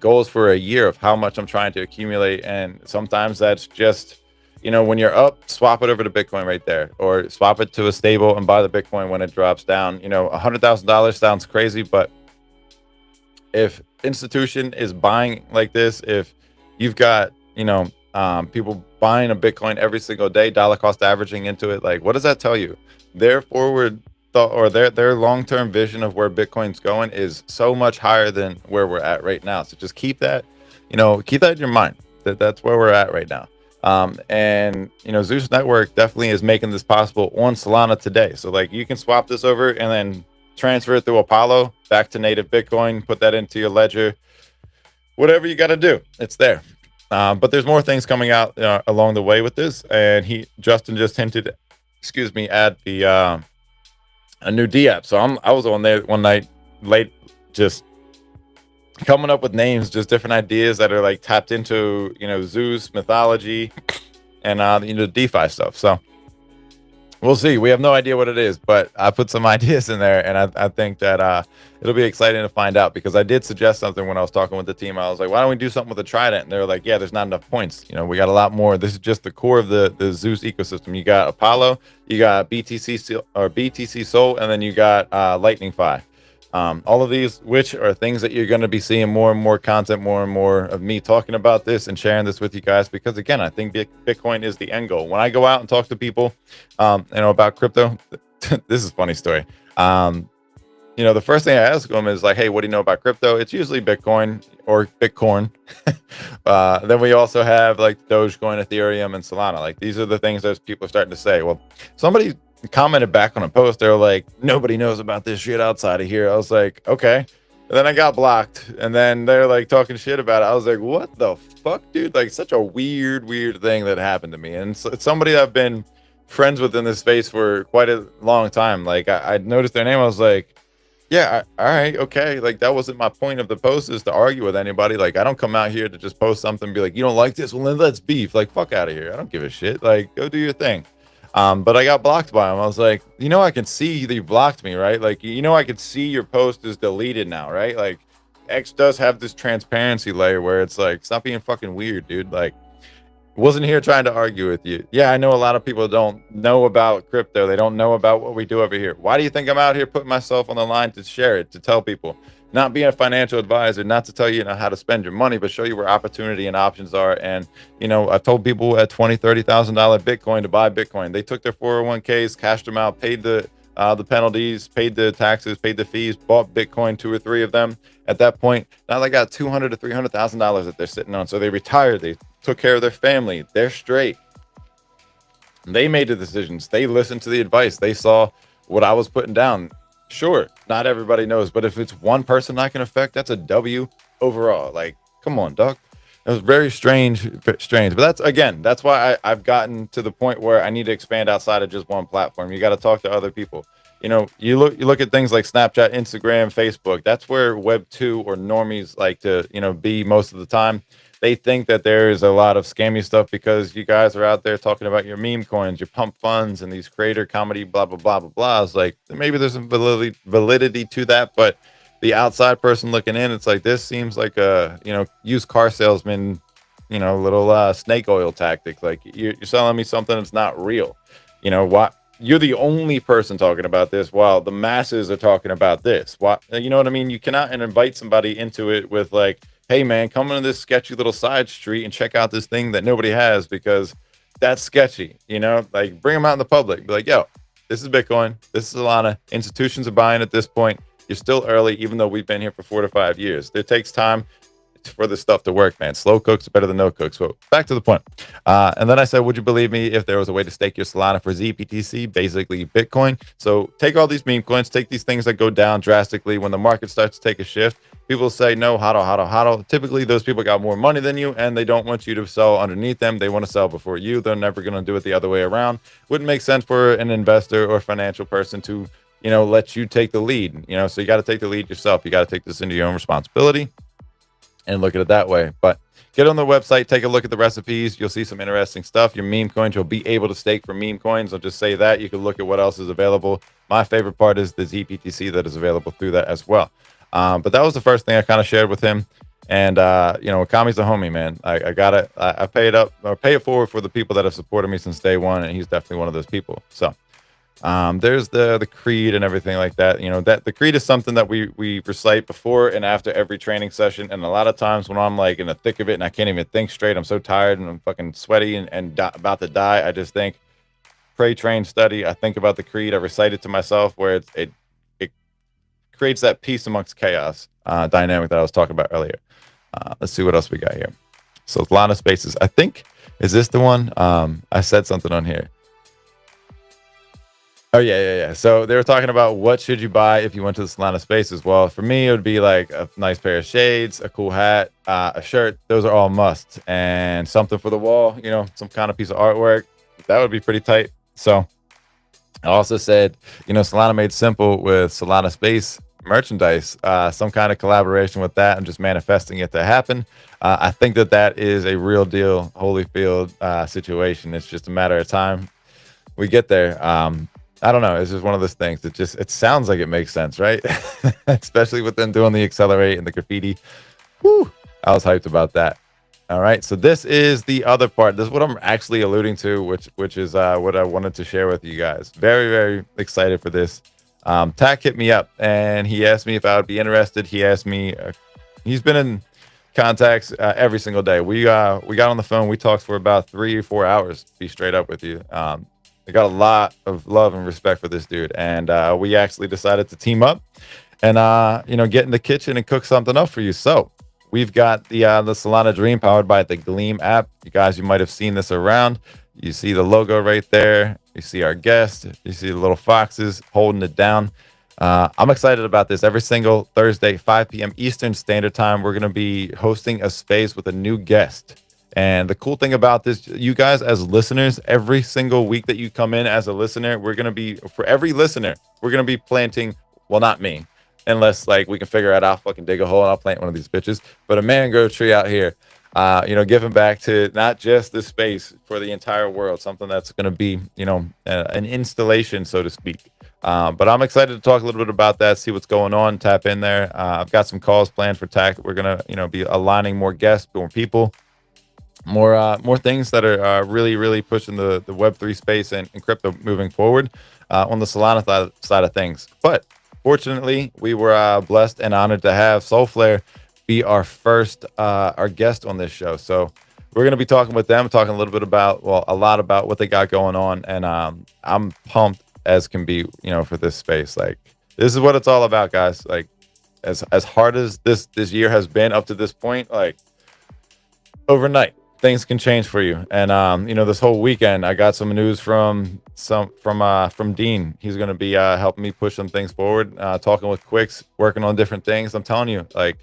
goals for a year of how much I'm trying to accumulate. And sometimes that's just, when you're up, swap it over to Bitcoin right there, or swap it to a stable and buy the Bitcoin when it drops down. $100,000 sounds crazy, but if institution is buying like this, if you've got, people buying a Bitcoin every single day, dollar cost averaging into it, like, what does that tell you? Their forward thought, or their long-term vision of where Bitcoin's going is so much higher than where we're at right now. So just keep that in your mind, that's where we're at right now. And Zeus Network definitely is making this possible on Solana today. So like, you can swap this over and then transfer it through Apollo back to native Bitcoin, put that into your ledger, whatever you got to do, it's there. But there's more things coming out along the way with this. And Justin just hinted, at the a new DApp. So I was on there one night late, just coming up with names, just different ideas that are like tapped into, Zeus mythology and DeFi stuff. So we'll see. We have no idea what it is, but I put some ideas in there, and I think that it'll be exciting to find out, because I did suggest something when I was talking with the team. I was like, why don't we do something with the Trident? And they were like, yeah, there's not enough points. We got a lot more. This is just the core of the Zeus ecosystem. You got Apollo, you got BTC Soul, and then you got Lightning Fi. All of these, which are things that you're going to be seeing more and more content, more and more of me talking about this and sharing this with you guys, because again, I think Bitcoin is the end goal. When I go out and talk to people, about crypto, this is a funny story. The first thing I ask them is like, hey, what do you know about crypto? It's usually Bitcoin or Bitcoin. Then we also have like Dogecoin, Ethereum, and Solana. Like, these are the things that people are starting to say. Well, somebody commented back on a post. They were like, nobody knows about this shit outside of here. I was like, okay. And then I got blocked, and then they're like talking shit about it. I was like, what the fuck, dude? Like, such a weird thing that happened to me. And so it's somebody that I've been friends with in this space for quite a long time. Like, I noticed their name. I was like, yeah, all right, okay. Like, that wasn't my point of the post, is to argue with anybody. Like, I don't come out here to just post something and be like, you don't like this? Well, then let's beef. Like, fuck out of here. I don't give a shit. Like, go do your thing. But I got blocked by him. I was like, I can see that you blocked me, right? Like, I can see your post is deleted now, right? Like, X does have this transparency layer where it's like, stop being fucking weird, dude. Like, wasn't here trying to argue with you. Yeah, I know a lot of people don't know about crypto. They don't know about what we do over here. Why do you think I'm out here putting myself on the line to share it, to tell people? Not being a financial advisor, not to tell you, how to spend your money, but show you where opportunity and options are. And, I've told people at $20,000, $30,000 Bitcoin to buy Bitcoin. They took their 401ks, cashed them out, paid the penalties, paid the taxes, paid the fees, bought Bitcoin, 2 or 3 of them. At that point, now they got $200,000 to $300,000 that they're sitting on. So they retired. They took care of their family. They're straight. They made the decisions. They listened to the advice. They saw what I was putting down. Sure, not everybody knows, but if it's one person I can affect, that's a W overall. Like, come on, dog. It was very strange. But that's why I've gotten to the point where I need to expand outside of just one platform. You got to talk to other people. You look at things like Snapchat, Instagram, Facebook. That's where Web 2 or normies like to, be most of the time. They think that there is a lot of scammy stuff because you guys are out there talking about your meme coins, your pump funds, and these creator comedy, blah, blah, blah, blah, blah. It's like, maybe there's some validity to that, but the outside person looking in, it's like, this seems like a, used car salesman, little snake oil tactic. Like, you're selling me something that's not real. Why? You're the only person talking about this while the masses are talking about this. Why? You know what I mean? You cannot invite somebody into it with like, hey man, come into this sketchy little side street and check out this thing that nobody has, because that's sketchy. Like, bring them out in the public. Be like, yo, this is Bitcoin. This is Solana. Institutions are buying at this point. You're still early, even though we've been here for 4 to 5 years. It takes time for this stuff to work, man. Slow cooks are better than no cooks. So back to the point. And then I said, would you believe me if there was a way to stake your Solana for ZPTC, basically Bitcoin? So take all these meme coins, take these things that go down drastically when the market starts to take a shift. People say, no, hodl. Typically, those people got more money than you, and they don't want you to sell underneath them. They want to sell before you. They're never going to do it the other way around. Wouldn't make sense for an investor or financial person to, let you take the lead. So you got to take the lead yourself. You got to take this into your own responsibility and look at it that way. But get on the website, take a look at the recipes. You'll see some interesting stuff. Your meme coins, you'll be able to stake for meme coins. I'll just say that. You can look at what else is available. My favorite part is the ZPTC that is available through that as well. But that was the first thing I kind of shared with him. And Wakami's the homie, man. I got it. I pay it up or pay it forward for the people that have supported me since day one, and he's definitely one of those people. So there's the creed and everything like that. That the creed is something that we recite before and after every training session. And a lot of times when I'm like in the thick of it and I can't even think straight, I'm so tired and I'm fucking sweaty and about to die. I just think, pray, train, study. I think about the creed. I recite it to myself, where it creates that peace amongst chaos dynamic that I was talking about earlier. Let's see what else we got here. So Solana Spaces. I think, is this the one? I said something on here. Oh, yeah. So they were talking about what should you buy if you went to the Solana Spaces. Well, for me, it would be like a nice pair of shades, a cool hat, a shirt. Those are all musts. And something for the wall, some kind of piece of artwork. That would be pretty tight. So I also said, Solana made simple with Solana Space merchandise, some kind of collaboration with that. I'm just manifesting it to happen. I think that is a real deal Holyfield situation. It's just a matter of time we get there. I don't know. It's just one of those things. It sounds like it makes sense, right? Especially with them doing the accelerate and the graffiti. Whew, I was hyped about that. All right. So this is the other part. This is what I'm actually alluding to, which is what I wanted to share with you guys. Very, very excited for this. Tack hit me up and he asked me if I would be interested. He asked me, he's been in contacts every single day. We got on the phone. We talked for about 3 or 4 hours, to be straight up with you. I got a lot of love and respect for this dude. And we actually decided to team up and, get in the kitchen and cook something up for you. So we've got the Solana Dream powered by the Gleam app. You might have seen this around. You see the logo right there. You see our guest. You see the little foxes holding it down. I'm excited about this. Every single Thursday, 5 p.m. Eastern Standard Time, we're going to be hosting a space with a new guest. And the cool thing about this, you guys as listeners, every single week that you come in as a listener, for every listener, we're going to be planting, well, not me, unless like we can figure out, I'll fucking dig a hole and I'll plant one of these bitches, but a mangrove tree out here. Giving back to not just this space, for the entire world, something that's going to be, an installation, so to speak. But I'm excited to talk a little bit about that, see what's going on, tap in there. I've got some calls planned for TAC. We're going to, be aligning more guests, more people, more things that are really, really pushing the Web3 space and crypto moving forward on the Solana side of things. But fortunately, we were blessed and honored to have Soulflare be our guest on this show. So we're going to be talking with them, talking a little bit about, a lot about what they got going on. And I'm pumped as can be, for this space. Like, this is what it's all about, guys. Like, as hard as this year has been up to this point, like, overnight things can change for you. And this whole weekend I got some news from Dean. He's going to be helping me push some things forward, talking with Quicks, working on different things. I'm telling you, like,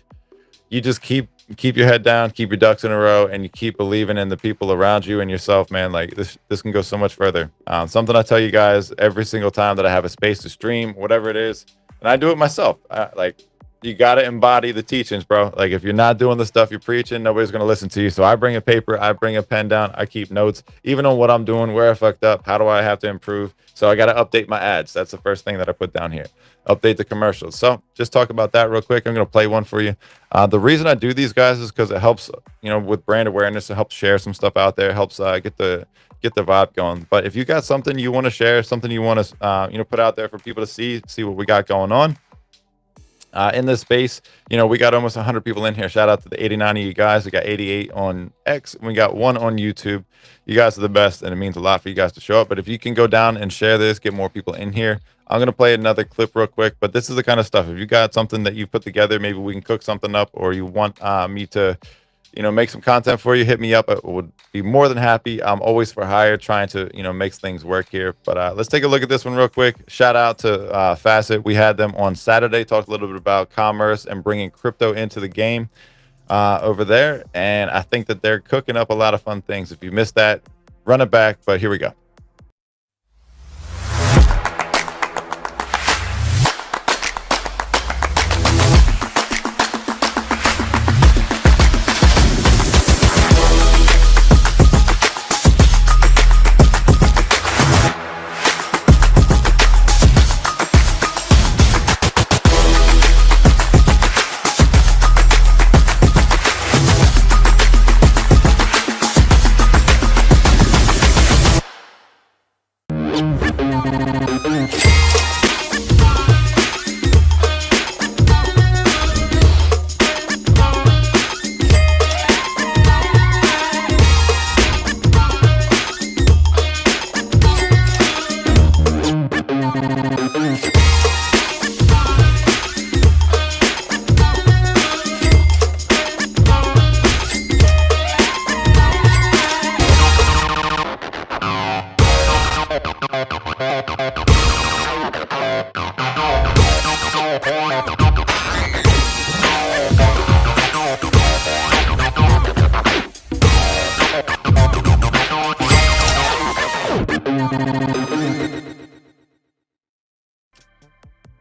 you just keep your head down, keep your ducks in a row, and you keep believing in the people around you and yourself, man. Like, this can go so much further. Something I tell you guys every single time that I have a space to stream, whatever it is, and I do it myself. You got to embody the teachings, bro. Like, if you're not doing the stuff you're preaching, nobody's going to listen to you. So I bring a paper, I bring a pen down, I keep notes, even on what I'm doing, where I fucked up, how do I have to improve. So I got to update my ads. That's the first thing that I put down here. Update the commercials. So just talk about that real quick. I'm going to play one for you. The reason I do these, guys, is because it helps, with brand awareness. It helps share some stuff out there. It helps get the vibe going. But if you got something you want to share, something you want to, put out there for people to see what we got going on, in this space, we got almost 100 people in here. Shout out to the 89 of you guys. We got 88 on X, and we got 1 on YouTube. You guys are the best, and it means a lot for you guys to show up. But if you can go down and share this, get more people in here. I'm going to play another clip real quick, but this is the kind of stuff. If you got something that you put together, maybe we can cook something up, or you want me to make some content for you, hit me up. I would be more than happy. I'm always for hire, trying to, make things work here. But let's take a look at this one real quick. Shout out to Facet. We had them on Saturday, talked a little bit about commerce and bringing crypto into the game over there. And I think that they're cooking up a lot of fun things. If you missed that, run it back. But here we go.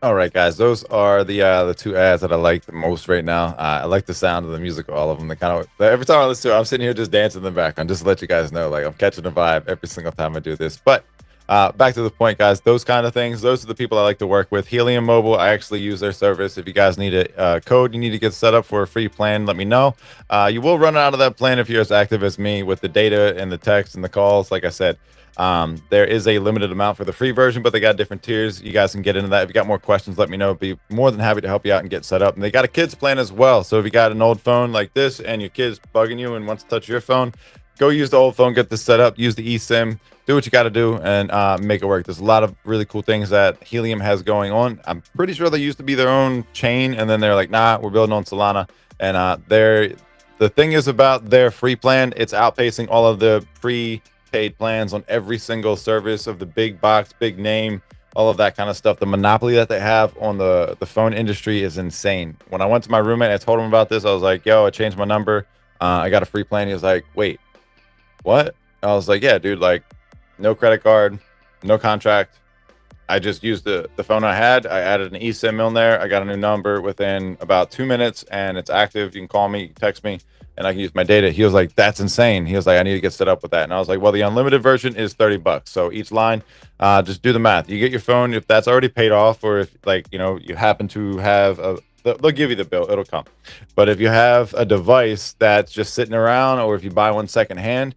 All right, guys, those are the two ads that I like the most right now. I like the sound of the music of all of them. They kind of every time I listen to it, I'm sitting here just dancing in the background, just to let you guys know, like I'm catching the vibe every single time I do this. But back to the point, guys, those kind of things, those are the people I like to work with. Helium Mobile, I actually use their service. If you guys need a code, you need to get set up for a free plan, let me know. You will run out of that plan if you're as active as me with the data and the text and the calls. Like I said, there is a limited amount for the free version, but they got different tiers. You guys can get into that. If you got more questions, let me know. Be more than happy to help you out and get set up. And they got a kids plan as well. So if you got an old phone like this and your kid's bugging you and wants to touch your phone, go use the old phone, get this set up, use the eSIM, do what you got to do, and make it work. There's a lot of really cool things that Helium has going on. I'm pretty sure they used to be their own chain, and then they're like, nah, we're building on Solana. And the thing is about their free plan, it's outpacing all of the paid plans on every single service of the big box, big name, all of that kind of stuff. The monopoly that they have on the phone industry is insane. When I went to my roommate, I told him about this. I was like, yo, I changed my number. I got a free plan. He was like, wait, what? I was like, yeah, dude, like no credit card, no contract. I just used the phone I had. I added an eSIM in there. I got a new number within about 2 minutes and it's active. You can call me, text me, and I can use my data. He was like, that's insane. He was like, I need to get set up with that. And I was like, well, the unlimited version is $30. So each line, just do the math. You get your phone, if that's already paid off, or if like, you happen to have they'll give you the bill, it'll come. But if you have a device that's just sitting around, or if you buy one secondhand,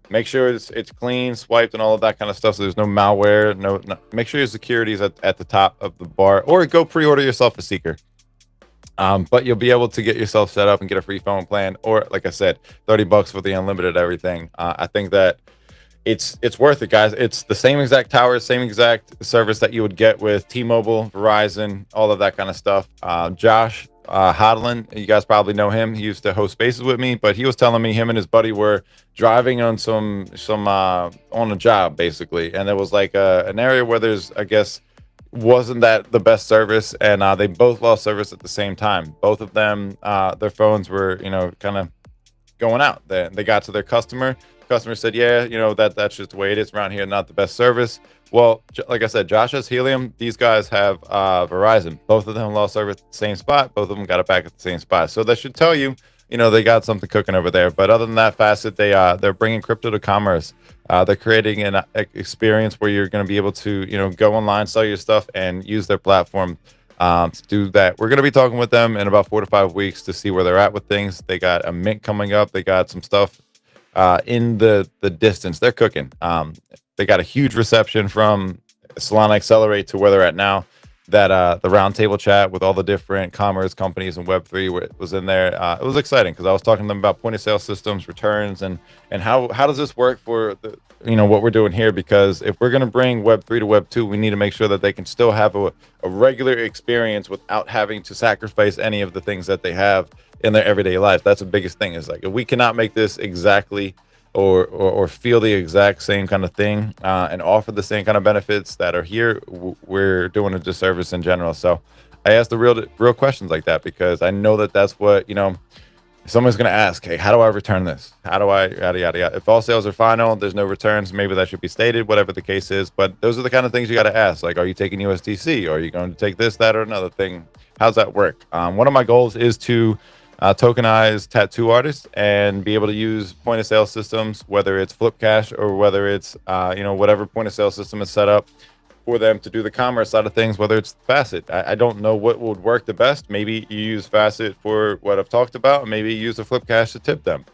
make sure it's clean, swiped, and all of that kind of stuff. So there's no malware. No, make sure your security is at the top of the bar, or go pre-order yourself a Seeker. But you'll be able to get yourself set up and get a free phone plan, or like I said, $30 for the unlimited everything. I think that it's worth it, guys. It's the same exact tower, same exact service that you would get with T-Mobile, Verizon, all of that kind of stuff. Josh Hodlin, you guys probably know him. He used to host spaces with me, but he was telling me him and his buddy were driving on some on a job basically, and there was like an area where there's, I guess, wasn't that the best service, and they both lost service at the same time. Both of them, their phones were, kind of going out. They got to their customer. Customer said, yeah, that's just the way it is around here. Not the best service. Well, like I said, Josh has Helium. These guys have Verizon. Both of them lost service at the same spot. Both of them got it back at the same spot. So that should tell you, they got something cooking over there. But other than that facet, they're bringing crypto to commerce. They're creating an experience where you're going to be able to, go online, sell your stuff, and use their platform to do that. We're going to be talking with them in about 4 to 5 weeks to see where they're at with things. They got a mint coming up. They got some stuff in the distance. They're cooking. They got a huge reception from Solana Accelerate to where they're at now. That the roundtable chat with all the different commerce companies and Web3 was in there. It was exciting because I was talking to them about point of sale systems, returns, and how does this work for the, what we're doing here? Because if we're going to bring Web3 to Web2, we need to make sure that they can still have a regular experience without having to sacrifice any of the things that they have in their everyday life. That's the biggest thing, is like, if we cannot make this exactly or feel the exact same kind of thing and offer the same kind of benefits that are here, we're doing a disservice in general. So I asked the real questions like that, because I know that that's what, someone's going to ask, hey, how do I return this? How do I, yada, yada, yada. If all sales are final, there's no returns, maybe that should be stated, whatever the case is. But those are the kind of things you got to ask. Like, are you taking USDC? Or are you going to take this, that, or another thing? How's that work? One of my goals is to tokenize tattoo artists and be able to use point of sale systems, whether it's Flipcash or whether it's whatever point of sale system is set up for them to do the commerce side of things, whether it's Facet. I don't know what would work the best. Maybe you use Facet for what I've talked about. Maybe you use the Flipcash to tip them.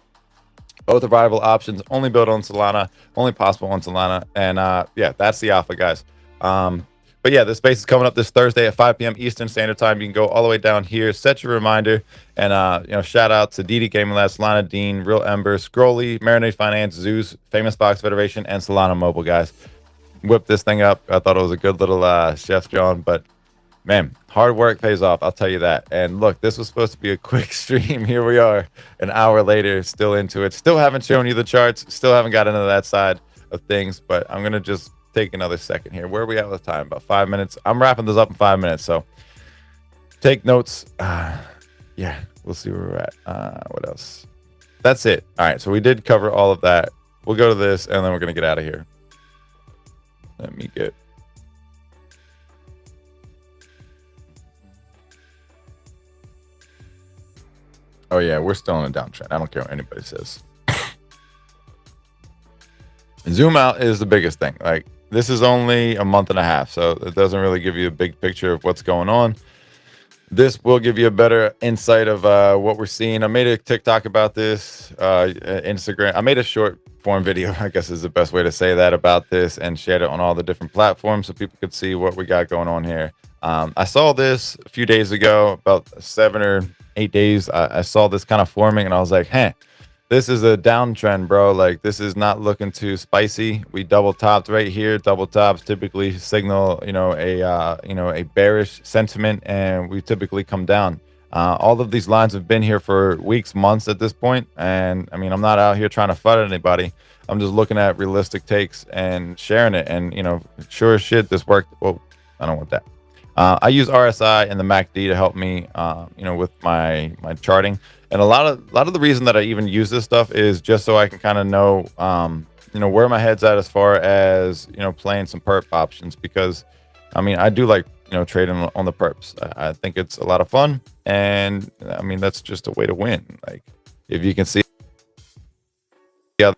Both are viable options, only built on Solana, only possible on Solana. And yeah, that's the alpha, guys. But yeah, the space is coming up this Thursday at 5 p.m. Eastern Standard Time. You can go all the way down here, set your reminder, and shout out to DD Gaming Labs, Solana Dean, Real Ember, Scrolly, Marinade Finance, Zeus, Famous Box Federation, and Solana Mobile, guys. Whip this thing up. I thought it was a good little chef's John, but man, hard work pays off, I'll tell you that. And look, this was supposed to be a quick stream. Here we are, an hour later, still into it. Still haven't shown you the charts. Still haven't got into that side of things, but I'm gonna just take another second here. Where are we at with time? About 5 minutes. I'm wrapping this up in 5 minutes, so take notes. Yeah, we'll see where we're at. What else? That's it. All right, so we did cover all of that. We'll go to this, and then we're gonna get out of here. Let me get Oh yeah, we're still on a downtrend. I don't care what anybody says. Zoom out is the biggest thing. Like, this is only a month and a half, so it doesn't really give you a big picture of what's going on. This will give you a better insight of what we're seeing. I made a TikTok about this, Instagram. I made a short form video, I guess is the best way to say that, about this, and shared it on all the different platforms so people could see what we got going on here. I saw this a few days ago, about 7 or 8 days. I saw this kind of forming, and I was like, hey, this is a downtrend, bro. Like, this is not looking too spicy. We double topped right here. Double tops typically signal, a bearish sentiment, and we typically come down. All of these lines have been here for weeks, months at this point, and I mean, I'm not out here trying to fight anybody. I'm just looking at realistic takes and sharing it. And sure as shit, this worked. Well, I don't want that. I use RSI and the MACD to help me, with my charting. And a lot of the reason that I even use this stuff is just so I can kind of know, where my head's at as far as, playing some perp options, because I mean, I do like, trading on the perps. I think it's a lot of fun. And I mean, that's just a way to win. Like, if you can see. Yeah.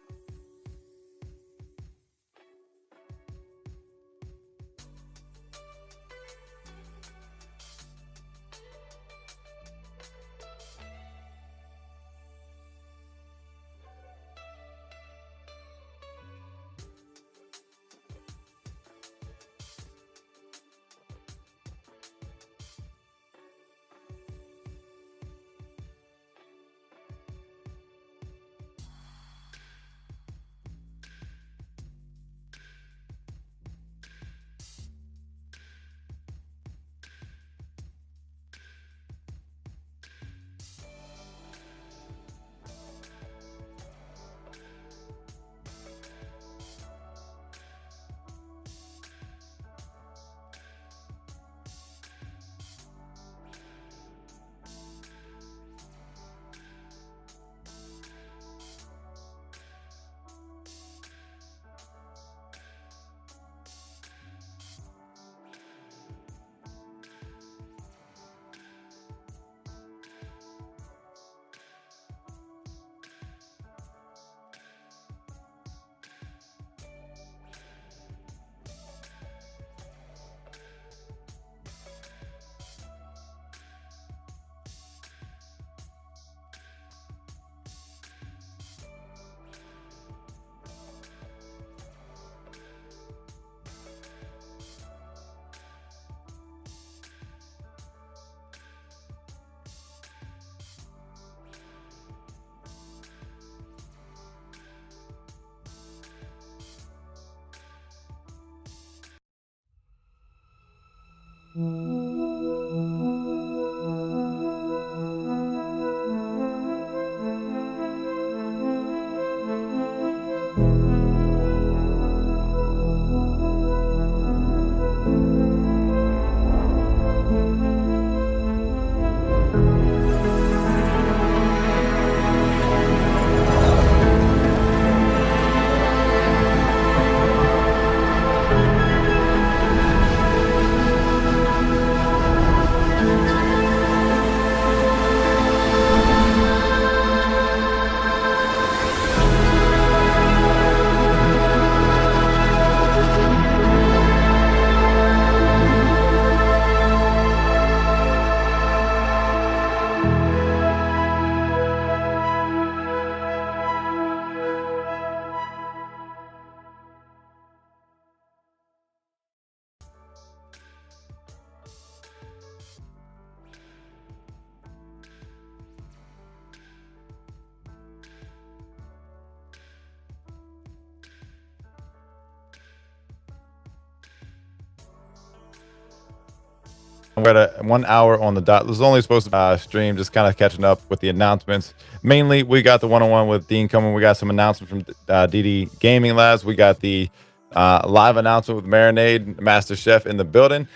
We're at 1 hour on the dot. This was only supposed to stream, just kind of catching up with the announcements. Mainly, we got the one-on-one with Dean coming. We got some announcements from DD Gaming Labs. We got the live announcement with Marinade, Master Chef in the building.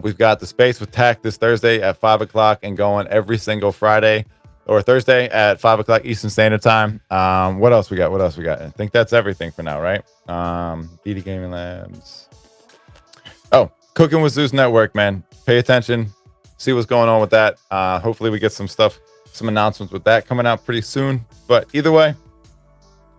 We've got the space with Tack this Thursday at 5 o'clock and going every single Friday or Thursday at 5 o'clock Eastern Standard Time. What else we got? I think that's everything for now, right? DD Gaming Labs. Oh, Cooking with Zeus Network, man. Pay attention. see what's going on with that. Hopefully we get some announcements with that coming out pretty soon. But either way,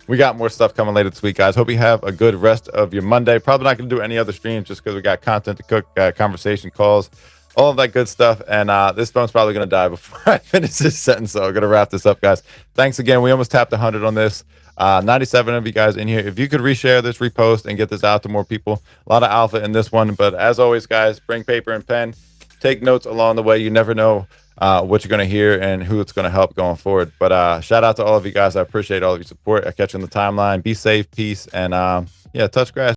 we got more stuff coming later this week, guys. Hope you have a good rest of your Monday. Probably not going to do any other streams just because we got content to cook, conversation calls, all of that good stuff. And this phone's probably going to die before I finish this sentence. So I'm going to wrap this up, guys. Thanks again. We almost tapped 100 on this. 97 of you guys in here. If you could reshare this, repost, and get this out to more people. A lot of alpha in this one. But as always, guys, bring paper and pen. Take notes along the way. You never know what you're going to hear and who it's going to help going forward. But shout out to all of you guys. I appreciate all of your support. I catch you on the timeline. Be safe, peace, and yeah, touch grass.